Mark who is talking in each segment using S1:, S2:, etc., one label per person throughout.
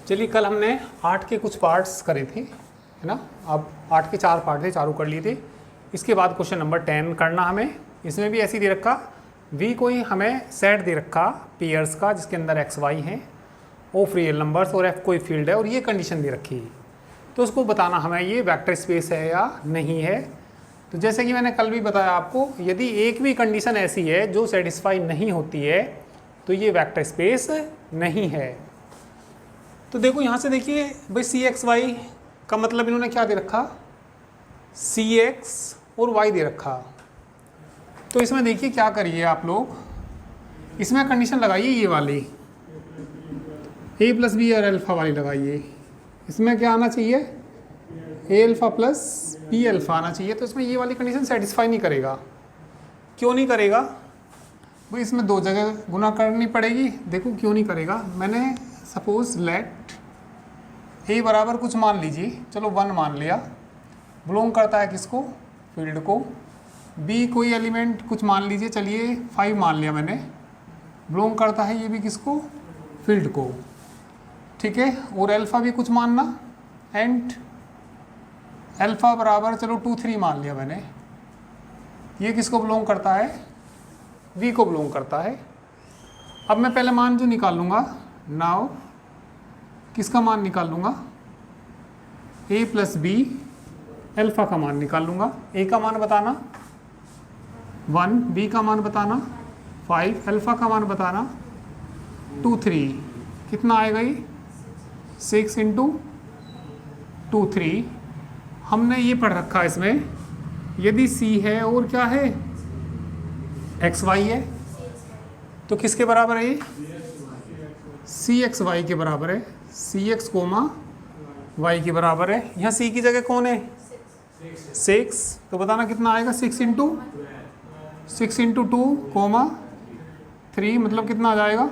S1: चलिए, कल हमने 8 के कुछ पार्ट्स करे थे, है ना। अब 8 के 4 पार्ट थे, चारों कर लिए थे। इसके बाद क्वेश्चन नंबर 10 करना हमें। इसमें भी ऐसी दे रखा, वी कोई हमें सेट दे रखा पेयर्स का जिसके अंदर एक्स वाई हैं, ओ रियल नंबर्स और एफ कोई फील्ड है और ये कंडीशन दे रखी है। तो उसको बताना हमें ये वेक्टर स्पेस है या नहीं है। तो जैसे कि मैंने कल भी बताया आपको, यदि एक भी कंडीशन ऐसी है जो सेटिस्फाई नहीं होती है तो ये वेक्टर स्पेस नहीं है। तो देखो यहाँ से देखिए भाई, सी एक्स वाई का मतलब इन्होंने क्या दे रखा, सी एक्स और वाई दे रखा। तो इसमें देखिए क्या करिए आप लोग, इसमें कंडीशन लगाइए ये वाली, ए प्लस बी और अल्फ़ा वाली लगाइए। इसमें क्या आना चाहिए, ए अल्फ़ा प्लस बी अल्फ़ा आना चाहिए। तो इसमें ये वाली कंडीशन सेटिस्फाई नहीं करेगा। क्यों नहीं करेगा भाई, इसमें दो जगह गुना करनी पड़ेगी। देखो क्यों नहीं करेगा, मैंने सपोज लेट ए बराबर कुछ मान लीजिए, चलो 1 मान लिया, बिलोंग करता है किसको, फील्ड को। बी कोई एलिमेंट कुछ मान लीजिए, चलिए 5 मान लिया मैंने, बिलोंग करता है ये भी किसको, फील्ड को, ठीक है। और अल्फ़ा भी कुछ मानना, एंड अल्फ़ा बराबर चलो 2 3 मान लिया मैंने, ये किसको बिलोंग करता है, वी को बिलोंग करता है। अब मैं पहले मान जो निकाल लूँगा, नाउ किसका मान निकाल लूँगा, ए प्लस बी अल्फ़ा का मान निकाल लूँगा। ए का मान बताना 1, बी का मान बताना 5, अल्फ़ा का मान बताना 2 3, कितना आएगा ये 6 × 2 3। हमने ये पढ़ रखा है इसमें, यदि सी है और क्या है, एक्स वाई है, तो किसके बराबर है ये, सी एक्स वाई के बराबर है। सी एक्स कोमा वाई के बराबर है। यहाँ सी की जगह कौन है, 6, तो बताना कितना आएगा, 6 × 2 कोमा 3, मतलब कितना आ जाएगा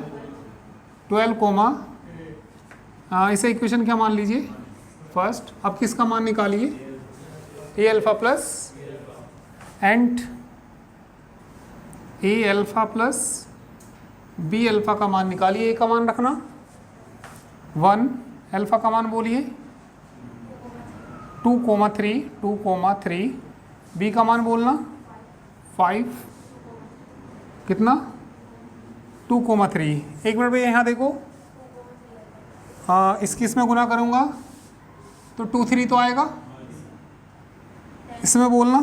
S1: 12 कोमा, इसे इक्वेशन क्या मान लीजिए फर्स्ट। अब किसका मान निकालिए, A alpha plus and A alpha plus B alpha का मान निकालिए। ए का मान रखना 1, अल्फ़ा का मान बोलिए 2,3, बी का मान बोलना 5, कितना 2,3। एक मिनट भैया यहाँ देखो, इसकी इसमें गुना करूँगा तो 2 3 तो आएगा, इसमें बोलना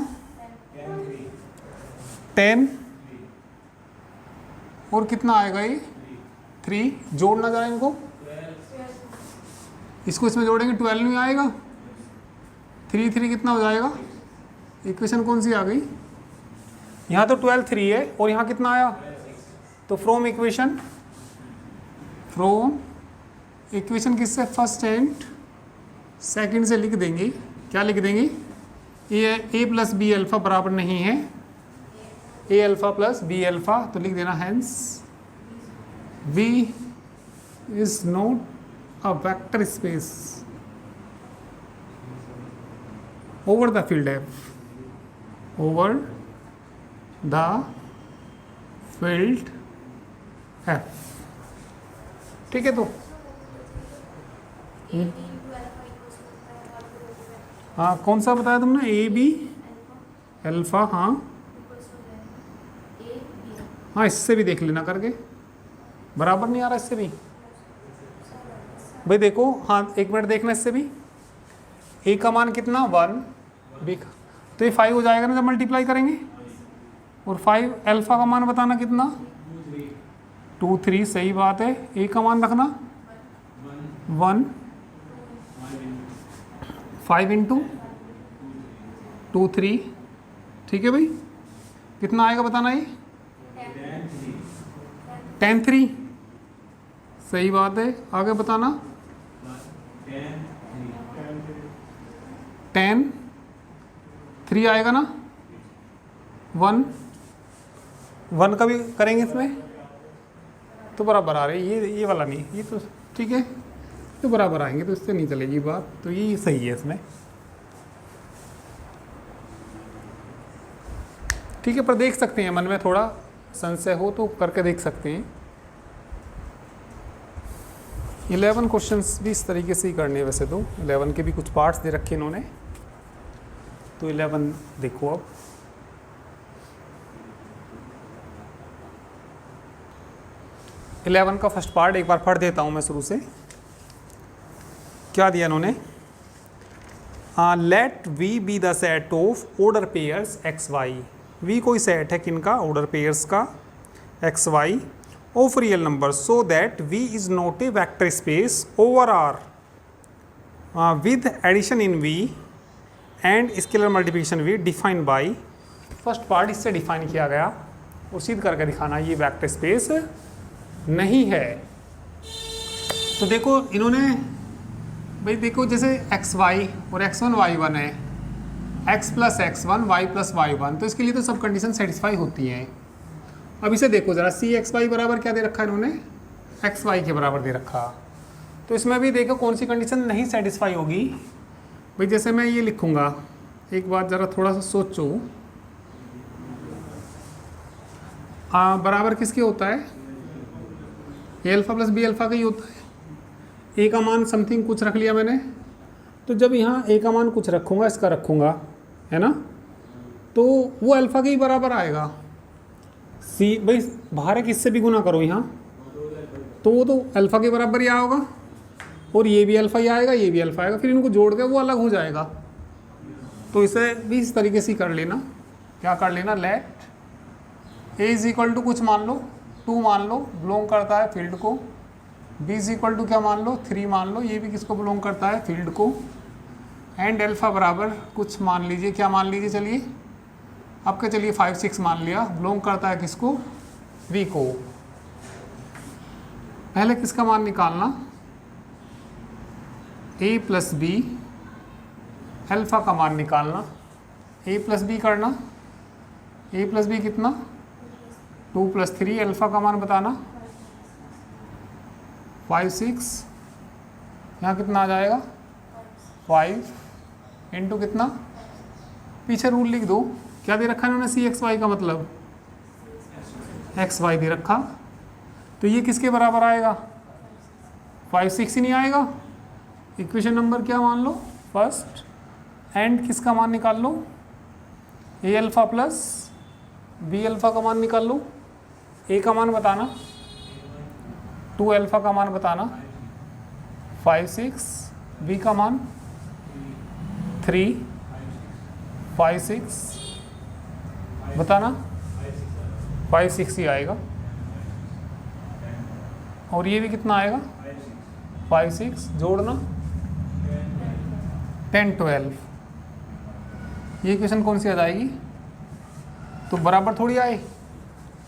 S1: 10 और कितना आएगा ये 3, जोड़ना जरा इनको, इसको इसमें जोड़ेंगे 12 में आएगा, 3 3 कितना हो जाएगा, इक्वेशन कौन सी आ गई, यहाँ तो 12 3 है और यहाँ कितना आया, तो फ्रॉम इक्वेशन किससे, फर्स्ट एंड सेकंड से लिख देंगे। क्या लिख देंगे, ए प्लस बी अल्फ़ा बराबर नहीं है ए अल्फ़ा प्लस बी अल्फ़ा, तो लिख देना hence we is not a vector space over the field F, over the field F, ठीक है। तो हाँ, कौन सा बताया तुमने, ए बी अल्फ़ा, हाँ इससे भी देख लेना करके, बराबर नहीं आ रहा इससे भी भाई, देखो हाँ एक मिनट देखना, इससे भी ए का मान कितना 1, बी का तो ये 5 हो जाएगा ना जब मल्टीप्लाई करेंगे, और 5 अल्फ़ा का मान बताना कितना 2 3, सही बात है। ए का मान रखना 1, 5 × 2 3, ठीक है भाई, कितना आएगा बताना ये 10 3, सही बात है। आगे बताना 10 3 आएगा ना, 1 का भी करेंगे इसमें तो बराबर आ रही है, ये वाला नहीं, ये तो ठीक है, तो बराबर आएंगे तो इससे नहीं चलेगी बात, तो ये सही है इसमें, ठीक है। पर देख सकते हैं, मन में थोड़ा संशय हो तो करके देख सकते हैं। 11 क्वेश्चंस भी इस तरीके से ही करने हैं वैसे तो। 11 के भी कुछ पार्ट्स दे रखे इन्होंने, तो 11 देखो अब। इलेवन का फर्स्ट पार्ट एक बार पढ़ देता हूँ मैं शुरू से। क्या दिया इन्होंने? Let V be the set of ordered pairs x y. V कोई सेट है किनका? ऑर्डर पेयर्स का, x y, of real number, so that V is not a vector space over R with addition in V and scalar multiplication we defined by. First part इससे define किया गया और सिद्ध करके दिखाना ये वेक्टर स्पेस नहीं है। तो देखो इन्होंने भाई देखो जैसे एक्स वाई और x1 y1 है, x plus x1 y plus y1, तो इसके लिए तो सब कंडीशन सेटिस्फाई होती हैं। अब इसे देखो ज़रा, सी एक्स वाई बराबर क्या दे रखा है इन्होंने? एक्स वाई के बराबर दे रखा। तो इसमें भी देखो कौन सी कंडीशन नहीं सेटिस्फाई होगी। भाई जैसे मैं ये लिखूँगा, एक बात ज़रा थोड़ा सा सोचो, बराबर किसके होता है? ए अल्फ़ा प्लस बी अल्फ़ा का ही होता है। ए का मान समथिंग कुछ रख लिया मैंने, तो जब यहाँ ए का मान कुछ रखूँगा, इसका रखूँगा, है ना, तो वो अल्फ़ा के ही बराबर आएगा। सी भाई बाहर किससे भी गुना करो यहाँ, तो वो तो अल्फ़ा के बराबर ही आएगा, और ये भी अल्फ़ा ही आएगा, ये भी अल्फ़ा आएगा, फिर इनको जोड़ के वो अलग हो जाएगा। तो इसे भी इस तरीके से कर लेना। क्या कर लेना? Let a is equal to कुछ मान लो, 2 मान लो, बिलोंग करता है फील्ड को। बी इज इक्वल टू क्या मान लो? 3 मान लो, ये भी किसको बिलोंग करता है? फील्ड को। एंड अल्फ़ा बराबर कुछ मान लीजिए, क्या मान लीजिए? चलिए आपके, चलिए 5 6 मान लिया, बिलोंग करता है किसको? वी को। पहले किसका मान निकालना? ए प्लस बी अल्फ़ा का मान निकालना। ए प्लस बी करना, ए प्लस बी कितना? 2 + 3, अल्फ़ा का मान बताना 5 6, यहाँ कितना आ जाएगा? 5 इंटू कितना? पीछे रूल लिख दो, क्या दे रखा है इन्होंने? सी एक्स वाई का मतलब एक्स वाई दे रखा, तो ये किसके बराबर आएगा? 5 6 ही नहीं आएगा। इक्वेशन नंबर क्या मान लो? फर्स्ट। एंड किसका मान निकाल लो? ए अल्फ़ा प्लस बी अल्फ़ा का मान निकाल लो। ए का मान बताना, 2 अल्फ़ा का मान बताना 5 6, बी का मान 3 5 6 बताना 5 6 ही आएगा, और ये भी कितना आएगा? 5 6 जोड़ना 10 12। ये इक्वेशन कौन सी आ जाएगी? तो बराबर थोड़ी आए,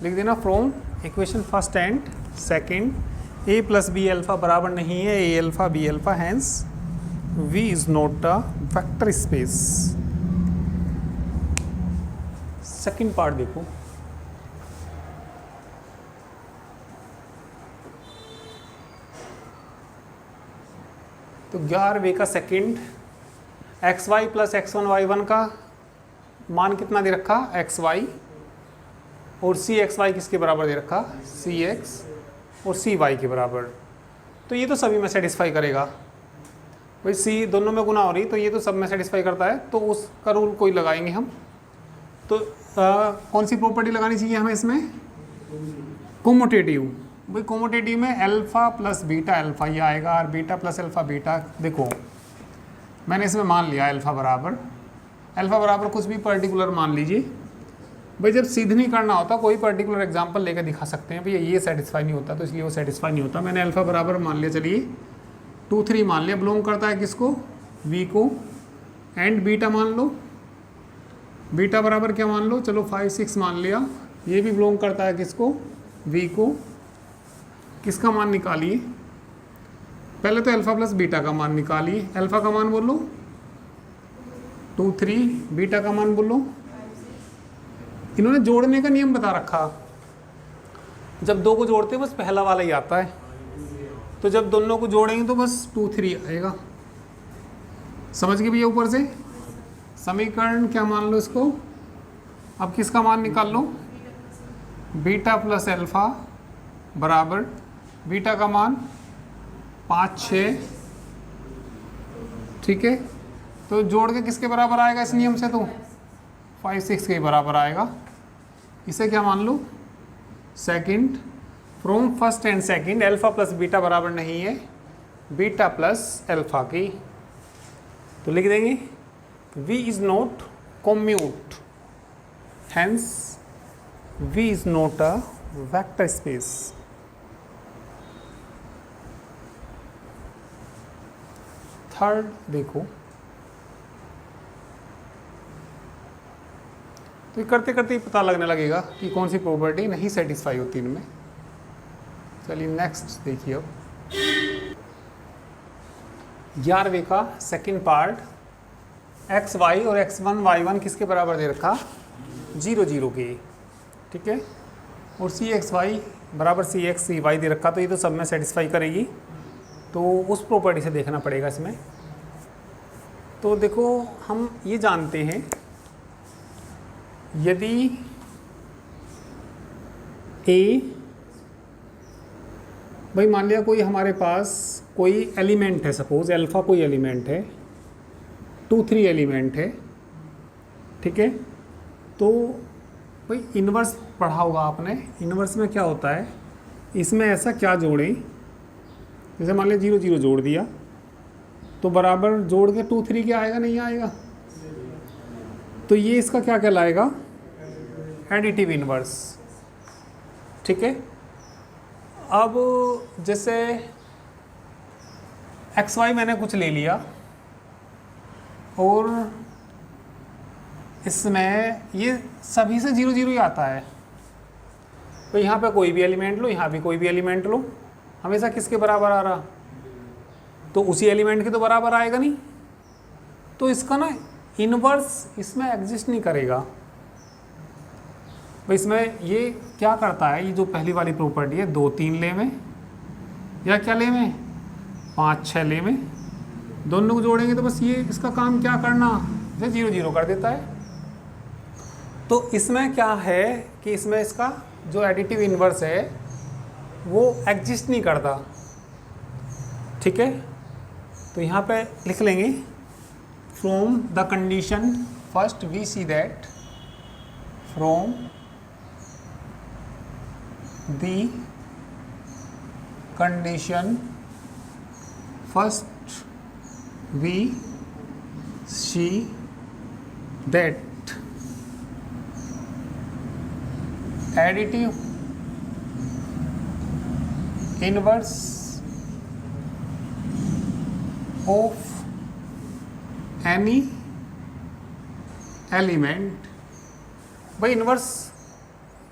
S1: लिख देना from equation first and second A plus B alpha बराबर नहीं है ए alpha B alpha, hence we is not a vector space. Second part देखो, तो 11वें का second, x Y plus x1 y1 का मान कितना दे रखा? एक्स वाई, और सी एक्स वाई किसके बराबर दे रखा? सी एक्स, और सी वाई के बराबर। तो ये तो सभी में सेटिस्फाई करेगा भाई, सी दोनों में गुना हो रही, तो ये तो सब में सेटिस्फाई करता है, तो उसका रूल कोई लगाएंगे हम। तो कौन सी प्रॉपर्टी लगानी चाहिए हमें इसमें? कोमोटेटिव। भाई कोमोटेटिव में अल्फ़ा प्लस बीटा अल्फ़ा ये आएगा, और बीटा प्लस अल्फ़ा बीटा। देखो मैंने इसमें मान लिया अल्फ़ा बराबर कुछ भी पर्टिकुलर मान लीजिए। भाई जब सिद्ध नहीं करना होता, कोई पर्टिकुलर एग्जांपल लेकर दिखा सकते हैं भैया ये सेटिस्फाई नहीं होता, तो इसलिए वो सेटिस्फाई नहीं होता। मैंने अल्फ़ा बराबर मान लिया, चलिए 2 3 मान लिया, बिलोंग करता है किसको? वी को। एंड बीटा मान लो, बीटा बराबर क्या मान लो? चलो 5 6 मान लिया, ये भी बिलोंग करता है किसको? वी को। किसका मान निकालिए? पहले तो अल्फ़ा प्लस बीटा का मान निकालिए। अल्फ़ा का मान बोलो 2 3, बीटा का मान बोलो। इन्होंने जोड़ने का नियम बता रखा, जब दो को जोड़ते हैं बस पहला वाला ही आता है, तो जब दोनों को जोड़ेंगे तो बस 2 3 आएगा। समझ गए भैया? ऊपर से समीकरण क्या मान लो इसको? अब किसका मान निकाल लो? बीटा प्लस अल्फ़ा बराबर बीटा का मान 5 6, ठीक है। तो जोड़ के किसके बराबर आएगा इस नियम से? तो 5 6 के बराबर आएगा। इसे क्या मान लो? Second. From first and second alpha plus beta बराबर नहीं है बीटा प्लस अल्फा की, तो लिख देंगे V is not commute, hence V is not a vector space. Third देखो, तो ये करते करते ही पता लगने लगेगा कि कौन सी प्रॉपर्टी नहीं सेटिस्फाई होती इनमें। चलिए नेक्स्ट देखिए अब 11वें का सेकंड पार्ट, एक्स वाई और एक्स वन वाई वन किसके बराबर दे रखा? 0 0 के, ठीक है। और सी एक्स वाई बराबर सी एक्स सी वाई दे रखा, तो ये तो सब में सेटिस्फाई करेगी, तो उस प्रॉपर्टी से देखना पड़ेगा इसमें। तो देखो हम ये जानते हैं यदि ए, भाई मान लिया कोई हमारे पास कोई एलिमेंट है, सपोज अल्फ़ा कोई एलिमेंट है, 2 3 एलिमेंट है, ठीक है। तो भाई इन्वर्स पढ़ा होगा आपने, इन्वर्स में क्या होता है, इसमें ऐसा क्या जोड़ें, जैसे मान लिया 0 0 जोड़ दिया तो बराबर जोड़ के 2 3 क्या आएगा? नहीं आएगा। तो ये इसका क्या कहलाएगा? एडिटिव इन्वर्स, ठीक है। अब जैसे एक्स वाई मैंने कुछ ले लिया और इसमें ये सभी से 0 0 ही आता है, तो यहाँ पे कोई भी एलिमेंट लो, यहाँ भी कोई भी एलिमेंट लो, हमेशा किसके बराबर आ रहा? तो उसी एलिमेंट के तो बराबर आएगा नहीं, तो इसका ना इन्वर्स इसमें एग्जिस्ट नहीं करेगा। भाई इसमें ये क्या करता है, ये जो पहली वाली प्रॉपर्टी है 2 3 ले में या क्या ले में 5 6 ले में, दोनों को जोड़ेंगे तो बस ये इसका काम क्या करना, ये 0 0 कर देता है। तो इसमें क्या है कि इसमें इसका जो एडिटिव इन्वर्स है वो एग्जिस्ट नहीं करता, ठीक है। तो यहाँ पे लिख लेंगे from the condition first we see that from the condition first we see that additive inverse of any element, भाई इन्वर्स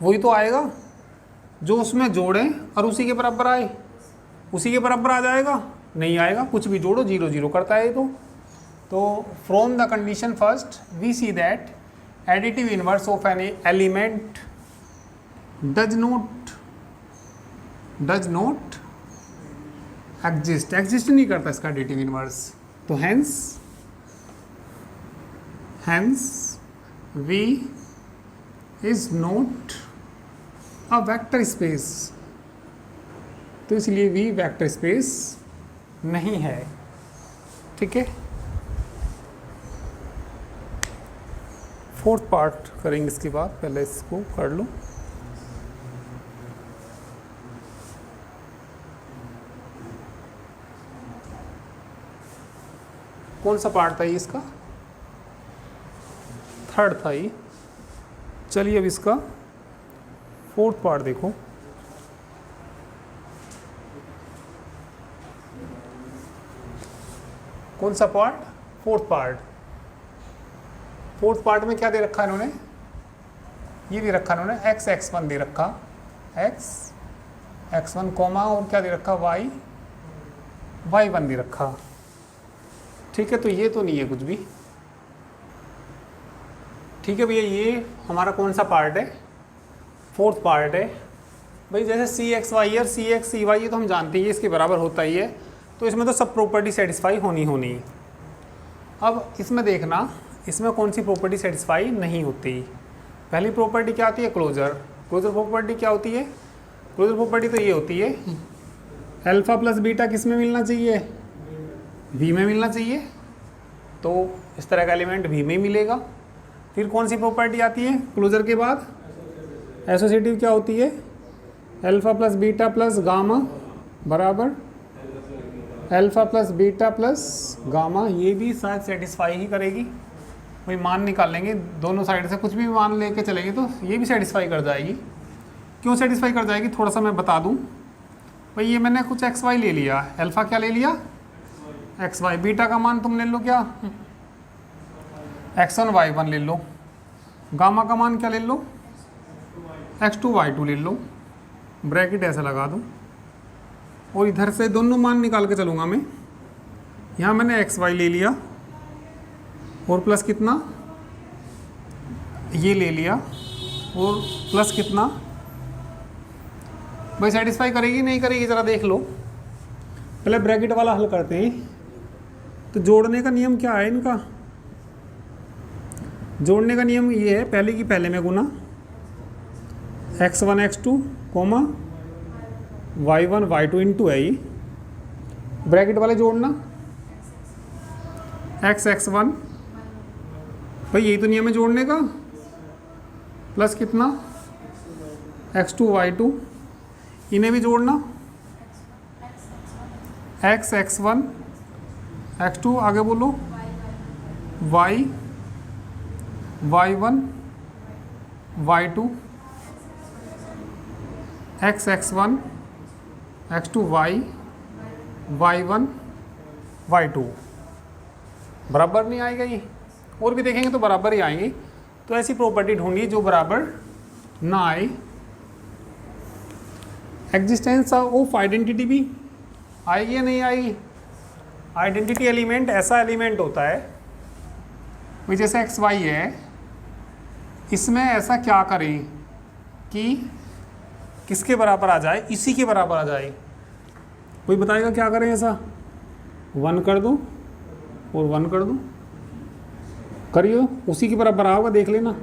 S1: वही तो आएगा जो उसमें जोड़ें और उसी के बराबर आए, उसी के बराबर आ जाएगा, नहीं आएगा कुछ भी जोड़ो 0 0 करता है ये तो from the condition first we see that additive inverse of any element does not exist नहीं करता इसका एडिटिव इन्वर्स, तो hence V is not a vector space, तो इसलिए V वेक्टर स्पेस नहीं है, ठीक है। फोर्थ पार्ट करेंगे इसके बाद, पहले इसको कर लो। कौन सा पार्ट था ये इसका? थर्ड था ये। चलिए अब इसका फोर्थ पार्ट देखो। कौन सा part? Fourth part. Fourth part में क्या दे रखा इन्होंने? ये दे रखा इन्होंने एक्स x1 दे रखा, x1 कॉमा और क्या दे रखा y1 दे रखा, ठीक है। तो ये तो नहीं है कुछ भी, ठीक है भैया। ये हमारा कौन सा पार्ट है? फोर्थ पार्ट है। भाई जैसे सी एक्स वाई और सी एक्स सी वाई ये तो हम जानते हैं इसके बराबर होता ही है, तो इसमें तो सब प्रॉपर्टी सेटिस्फाई होनी। अब इसमें देखना इसमें कौन सी प्रॉपर्टी सेटिस्फाई नहीं होती। पहली प्रॉपर्टी क्या होती है? क्लोजर। क्लोजर प्रॉपर्टी क्या होती है? क्लोजर प्रॉपर्टी तो ये होती है अल्फ़ा प्लस बीटा किस में मिलना चाहिए, वी में मिलना चाहिए, तो इस तरह का एलिमेंट वी में ही मिलेगा। फिर कौन सी प्रॉपर्टी आती है क्लोजर के बाद, एसोसिएटिव क्या होती है, alpha plus beta plus gamma बराबर alpha plus beta plus gamma. ये भी शायद सेटिस्फाई ही करेगी, वही मान निकाल लेंगे दोनों साइड से, कुछ भी मान लेके चलेंगे तो ये भी सेटिस्फाई कर जाएगी। क्यों सेटिस्फाई कर जाएगी, थोड़ा सा मैं बता दूं भाई। ये मैंने कुछ एक्स वाई ले लिया, अल्फ़ा क्या ले लिया, एक्स वाई, बीटा का मान तुम ले लो क्या, एक्स वन वाई वन ले लो, गामा का मान क्या ले लो, एक्स टू वाई टू ले लो, ब्रैकेट ऐसा लगा दूँ और इधर से दोनों मान निकाल के चलूँगा मैं। यहाँ मैंने एक्स वाई ले लिया और प्लस कितना ये ले लिया और प्लस कितना, भाई सेटिस्फाई करेगी नहीं करेगी ज़रा देख लो। पहले ब्रैकेट वाला हल करते हैं। तो जोड़ने का नियम क्या है इनका, जोड़ने का नियम ये है, पहले की पहले में गुना, x1 x2 coma y1 y2 into है ये ब्रैकेट वाले जोड़ना, x1 भाई यही तो नियम है जोड़ने का, प्लस कितना x2 y2, इन्हें भी जोड़ना, x1 x2 आगे बोलो y y1 y2 x1 x2 y y1 y2 बराबर नहीं आएगा ये, और भी देखेंगे तो बराबर ही आएंगे। तो ऐसी प्रॉपर्टी ढूंढिए जो बराबर ना आए। एग्जिस्टेंस ऑफ आइडेंटिटी भी आएगी या नहीं आएगी। आइडेंटिटी एलिमेंट ऐसा एलिमेंट होता है भाई, जैसे एक्स वाई है, इसमें ऐसा क्या करें कि किसके बराबर आ जाए, इसी के बराबर आ जाए। कोई बताएगा क्या करें ऐसा, 1 कर दो और 1 कर दो, करियो उसी के बराबर आओगा, देख लेना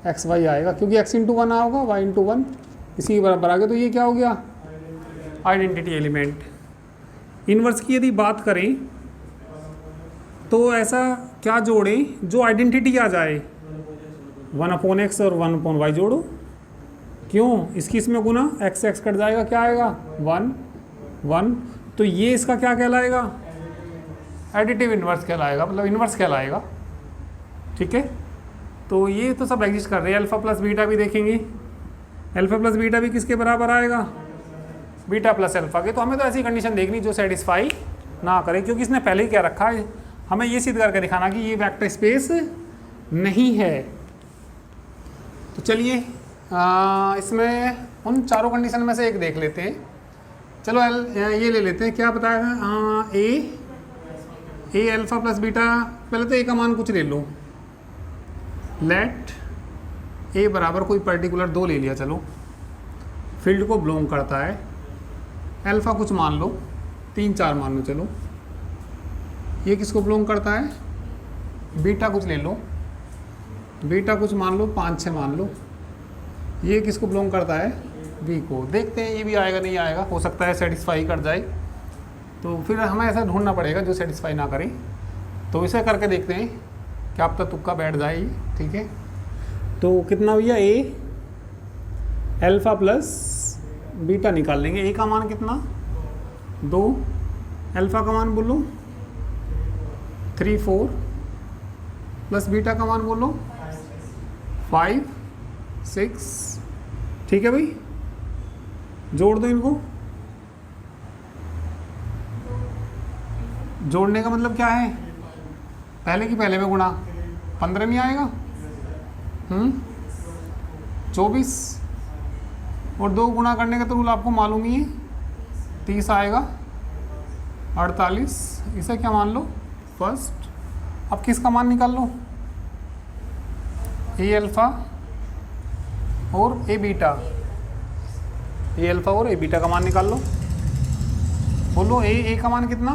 S1: एक्स वाई आएगा, क्योंकि x इंटू 1 आओगा, y इंटू 1 इसी के बराबर आ गया। तो ये क्या हो गया, आइडेंटिटी एलिमेंट। इनवर्स की यदि बात करें तो ऐसा क्या जोड़ें जो आइडेंटिटी आ जाए, 1/x और 1/y जोड़ो। क्यों, इसकी इसमें गुना, x कट जाएगा, क्या आएगा 1 1। तो ये इसका क्या कहलाएगा, एडिटिव इनवर्स कहलाएगा, मतलब इनवर्स कहलाएगा। ठीक है, तो ये तो सब एग्जिस्ट कर रहे हैं। अल्फ़ा प्लस बीटा भी देखेंगे, अल्फ़ा प्लस बीटा भी किसके बराबर आएगा, बीटा प्लस अल्फ़ा के। तो हमें तो ऐसी कंडीशन देखनी जो सेटिस्फाई ना करे, क्योंकि इसने पहले ही क्या रखा है, हमें ये सिद्ध करके दिखाना कि ये वेक्टर स्पेस नहीं है। तो चलिए इसमें उन चारों कंडीशन में से एक देख लेते हैं। चलो ये ले लेते हैं, क्या बताया, ए अल्फ़ा प्लस बीटा, पहले तो ए का मान कुछ ले लो, लेट ए बराबर कोई पर्टिकुलर 2 ले लिया, चलो फील्ड को बिलोंग करता है, अल्फ़ा कुछ मान लो, 3 4 मान लो, चलो ये किसको बिलोंग करता है, बीटा कुछ ले लो, बीटा कुछ मान लो, 5 6 मान लो, ये किसको बिलोंग करता है, बी को। देखते हैं ये भी आएगा नहीं आएगा, हो सकता है सेटिस्फाई कर जाए, तो फिर हमें ऐसा ढूंढना पड़ेगा जो सेटिस्फाई ना करे। तो इसे करके देखते हैं क्या अब तक तुक्का बैठ जाए। ठीक है, तो कितना भैया, ए अल्फ़ा प्लस बीटा निकाल लेंगे। ए का मान कितना, 2, अल्फ़ा का मान बोलो 3 4, प्लस बीटा का मान बोलो 5 6। ठीक है भाई, जोड़ दो इनको। जोड़ने का मतलब क्या है, पहले की पहले में गुणा, 15 नहीं आएगा, 24 और 2 गुणा करने का तो रूल आपको मालूम ही है, 30 आएगा, 48। इसे क्या मान लो, फर्स्ट। अब किसका मान निकाल लो, ए अल्फ़ा और ए बीटा, ए अल्फ़ा और ए बीटा का मान निकाल लो। बोलो ए का मान कितना,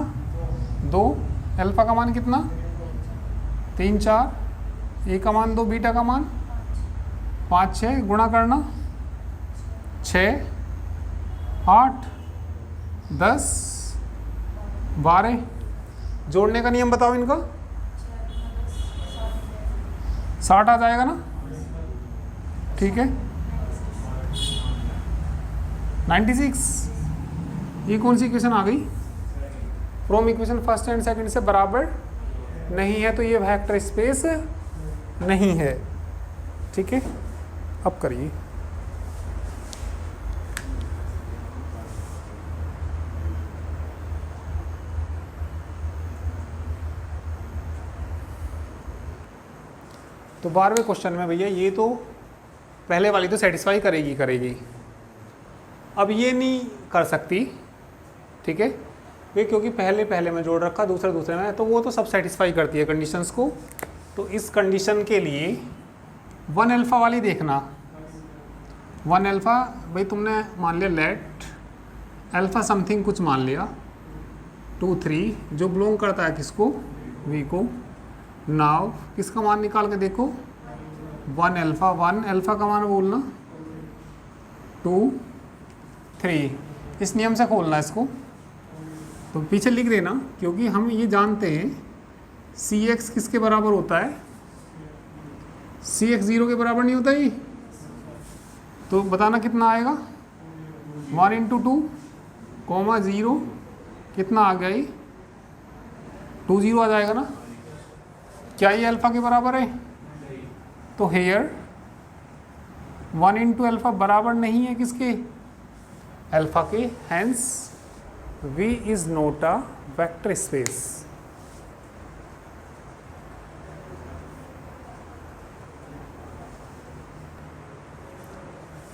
S1: 2, अल्फ़ा का मान कितना, 3 4, ए का मान 2, बीटा का मान 5 6, गुणा करना 6 8 10 12, जोड़ने का नियम बताओ इनका। 60 आ जाएगा ना, ठीक है। 96, ये कौन सी इक्वेशन आ गई? From equation first and second से बराबर नहीं है, तो ये वेक्टर स्पेस नहीं है, ठीक है। अब करिए। तो 12वें क्वेश्चन में भैया ये तो पहले वाली तो सेटिस्फाई करेगी, अब ये नहीं कर सकती, ठीक है। वे क्योंकि पहले में जोड़ रखा, दूसरे में, तो वो तो सब सेटिस्फाई करती है कंडीशंस को। तो इस कंडीशन के लिए 1 अल्फ़ा वाली देखना। 1 अल्फ़ा भाई तुमने मान लिया लेट अल्फ़ा समथिंग कुछ मान लिया 2 3, जो बिलोंग करता है किसको? वी को। नाउ किसका मान निकाल के देखो, 1 अल्फ़ा, 1 अल्फ़ा का मान बोलना 2 3, इस नियम से खोलना इसको। तो पीछे लिख देना, क्योंकि हम ये जानते हैं सी एक्स किसके बराबर होता है? सी एक्स 0 के बराबर नहीं होता ही। तो बताना कितना आएगा? 1 × 2 कॉमा 0 कितना आ गया? ये 2 0 आ जाएगा ना। क्या ये अल्फ़ा के बराबर है? तो हेयर 1 × अल्फ़ा बराबर नहीं है किसके? अल्फ़ा के। Hence V is not a vector space।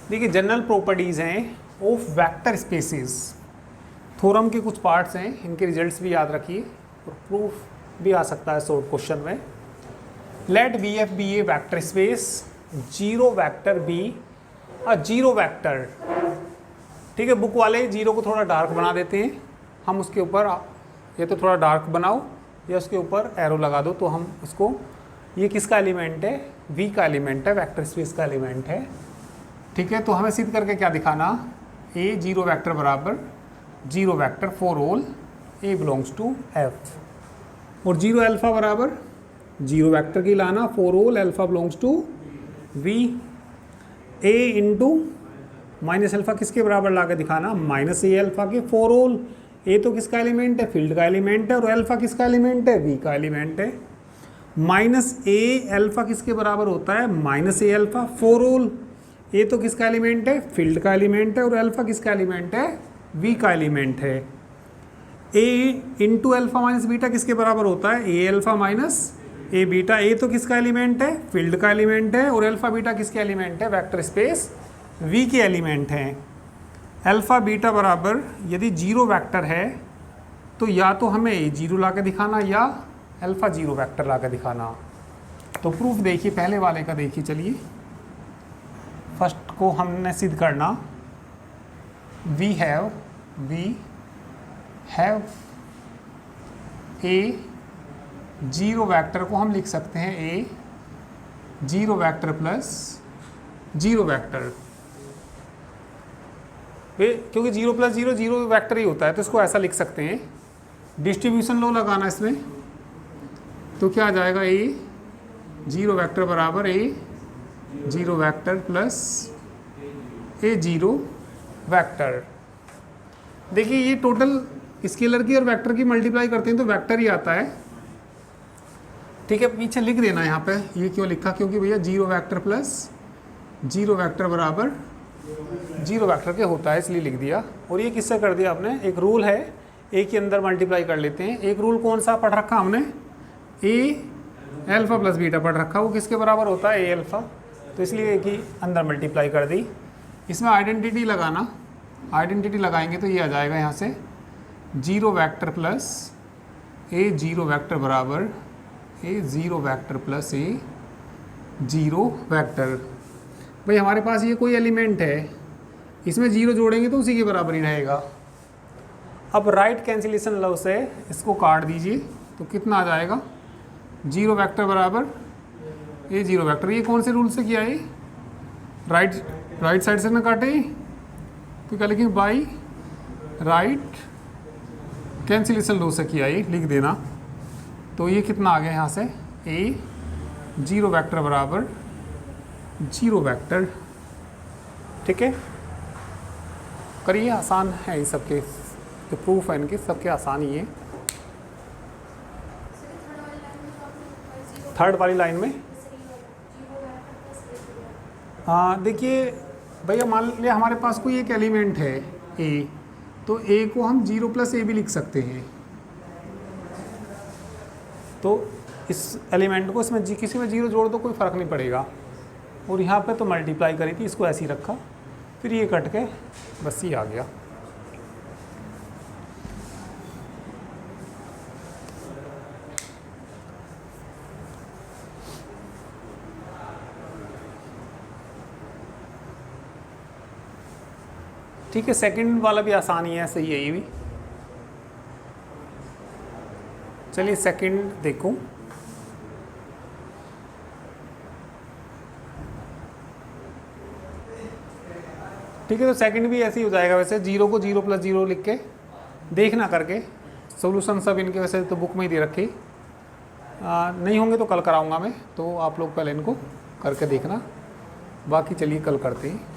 S1: देखिए जनरल प्रॉपर्टीज़ हैं ऑफ वेक्टर स्पेसेस। थ्योरम के कुछ पार्ट्स हैं, इनके रिजल्ट्स भी याद रखिए और प्रूफ भी आ सकता है शॉर्ट क्वेश्चन में। Let VF be a vector space, zero vector be a zero vector, ठीक है। बुक वाले 0 को थोड़ा डार्क बना देते हैं, हम उसके ऊपर ये तो थोड़ा डार्क बनाओ या उसके ऊपर एरो लगा दो, तो हम उसको, ये किसका एलिमेंट है? V का एलिमेंट है, वेक्टर स्पेस का एलिमेंट है, ठीक है। तो हमें सिद्ध करके क्या दिखाना? A 0 वेक्टर बराबर 0 vector for all A belongs to F, और 0 अल्फ़ा बराबर 0 वेक्टर की लाना for all alpha belongs to V। A into minus alpha किसके बराबर ला के दिखाना? माइनस A अल्फ़ा के फॉर ऑल। ए तो किसका एलिमेंट है? फील्ड का एलिमेंट है, और अल्फ़ा किसका एलिमेंट है? वी का एलिमेंट है। माइनस ए अल्फ़ा किसके बराबर होता है? Minus A alpha for all. ए तो किसका एलिमेंट है? फील्ड का एलिमेंट है, और अल्फ़ा किसका एलिमेंट है? वी का एलिमेंट है। ए इंटू अल्फ़ा माइनस बीटा किसके बराबर होता है? ए अल्फ़ा माइनस ए बीटा। ए तो किसका एलिमेंट है? फील्ड का एलिमेंट है, और अल्फ़ा बीटा किसके एलिमेंट है? वेक्टर स्पेस वी के एलिमेंट हैं। अल्फ़ा बीटा बराबर यदि 0 वेक्टर है तो या तो हमें ए 0 ला के दिखाना या अल्फ़ा 0 वेक्टर ला के दिखाना। तो प्रूफ देखिए पहले वाले का, देखिए चलिए। फर्स्ट को हमने सिद्ध करना, वी हैव ए 0 वेक्टर को हम लिख सकते हैं ए 0 वेक्टर प्लस 0 वेक्टर, क्योंकि 0 + 0 0 वेक्टर ही होता है, तो इसको ऐसा लिख सकते हैं। डिस्ट्रीब्यूशन लॉ लगाना इसमें, तो क्या आ जाएगा? ए 0 वेक्टर बराबर ए 0 वेक्टर प्लस ए 0 वेक्टर। देखिए ये टोटल स्केलर की और वेक्टर की मल्टीप्लाई करते हैं तो वेक्टर ही आता है, ठीक है। पीछे लिख देना यहाँ पे, ये क्यों लिखा? क्योंकि भैया 0 वेक्टर प्लस 0 वेक्टर बराबर 0 वेक्टर के होता है, इसलिए लिख दिया। और ये किससे कर दिया आपने? एक रूल है, ए के अंदर मल्टीप्लाई कर लेते हैं। एक रूल कौन सा पढ़ रखा हमने? ए अल्फ़ा प्लस बीटा पढ़ रखा, वो किसके बराबर होता है? ए अल्फ़ा, तो इसलिए ए की अंदर मल्टीप्लाई कर दी। इसमें आइडेंटिटी लगाना, आइडेंटिटी लगाएंगे तो ये आ जाएगा यहाँ से 0 वेक्टर प्लस ए 0 वेक्टर बराबर ए 0 वेक्टर प्लस ए 0 वेक्टर। भाई हमारे पास ये कोई एलिमेंट है, इसमें 0 जोड़ेंगे तो उसी के बराबर ही रहेगा। अब राइट कैंसिलेशन लॉ से इसको काट दीजिए, तो कितना आ जाएगा? 0 वेक्टर बराबर ए 0 वेक्टर। ये कौन से रूल से किया है? राइट साइड से ना काटे, तो क्या लिखेंगे? बाई राइट कैंसिलेशन लो से किया, ये लिख देना। तो ये कितना आ गया यहाँ से, ए 0 वेक्टर बराबर 0 वेक्टर। ठीक है, करिए, आसान है ये सबके जो प्रूफ है इनके सबके आसान ही है। थर्ड वाली लाइन में हाँ देखिए भैया, मान लिया हमारे पास कोई एक एलिमेंट है ए, तो ए को हम 0 प्लस ए भी लिख सकते हैं। तो इस एलिमेंट को इसमें किसी में 0 जोड़ दो, कोई फ़र्क नहीं पड़ेगा। और यहाँ पे तो मल्टीप्लाई करी थी, इसको ऐसे ही रखा, फिर ये कट के बस ये आ गया। ठीक है, सेकंड वाला भी आसान ही है, सही है ये भी। चलिए सेकंड देखो। ठीक है, तो सेकंड भी ऐसे ही हो जाएगा। वैसे 0 को 0 प्लस 0 लिख के देखना करके, सॉल्यूशन सब इनके वैसे तो बुक में ही दे रखी, नहीं होंगे तो कल कराऊंगा मैं, तो आप लोग पहले इनको करके देखना। बाकी चलिए कल करते हैं।